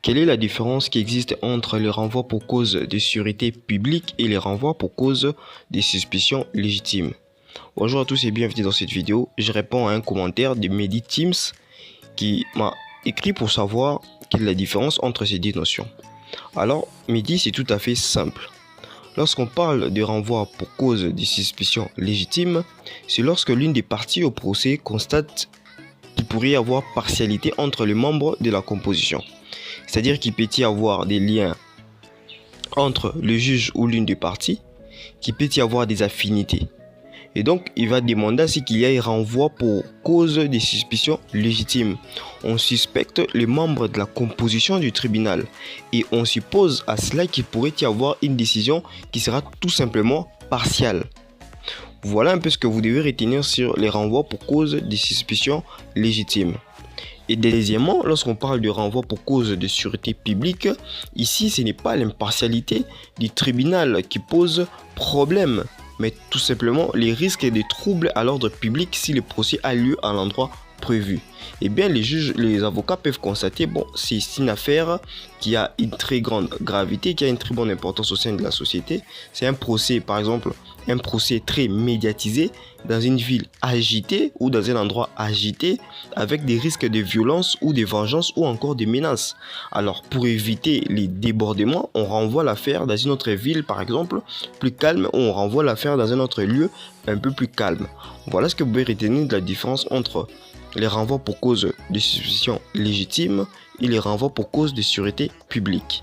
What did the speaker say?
Quelle est la différence qui existe entre les renvois pour cause de sécurité publique et les renvois pour cause de suspicion légitime? Bonjour à tous et bienvenue dans cette vidéo. Je réponds à un commentaire de Mehdi Teams qui m'a écrit pour savoir quelle est la différence entre ces deux notions. Alors, Mehdi, c'est tout à fait simple. Lorsqu'on parle de renvoi pour cause de suspicion légitime, c'est lorsque l'une des parties au procès constate qu'il pourrait y avoir partialité entre les membres de la composition. C'est-à-dire qu'il peut y avoir des liens entre le juge ou l'une des parties, qu'il peut y avoir des affinités. Et donc, il va demander à ce qu'il y ait un renvoi pour cause de suspicion légitime. On suspecte les membres de la composition du tribunal et on suppose à cela qu'il pourrait y avoir une décision qui sera tout simplement partiale. Voilà un peu ce que vous devez retenir sur les renvois pour cause de suspicion légitime. Et deuxièmement, lorsqu'on parle de renvoi pour cause de sûreté publique, ici ce n'est pas l'impartialité du tribunal qui pose problème, mais tout simplement les risques de troubles à l'ordre public si le procès a lieu à l'endroit prévu. Eh bien, les juges, les avocats peuvent constater, bon, c'est une affaire qui a une très grande gravité, qui a une très bonne importance au sein de la société. C'est un procès, par exemple, un procès très médiatisé dans une ville agitée ou dans un endroit agité avec des risques de violence ou de vengeance ou encore de menaces. Alors, pour éviter les débordements, on renvoie l'affaire dans une autre ville, par exemple, plus calme, ou on renvoie l'affaire dans un autre lieu un peu plus calme. Voilà ce que vous pouvez retenir de la différence entre les renvois pour cause de suspicion légitime et les renvois pour cause de sûreté publique.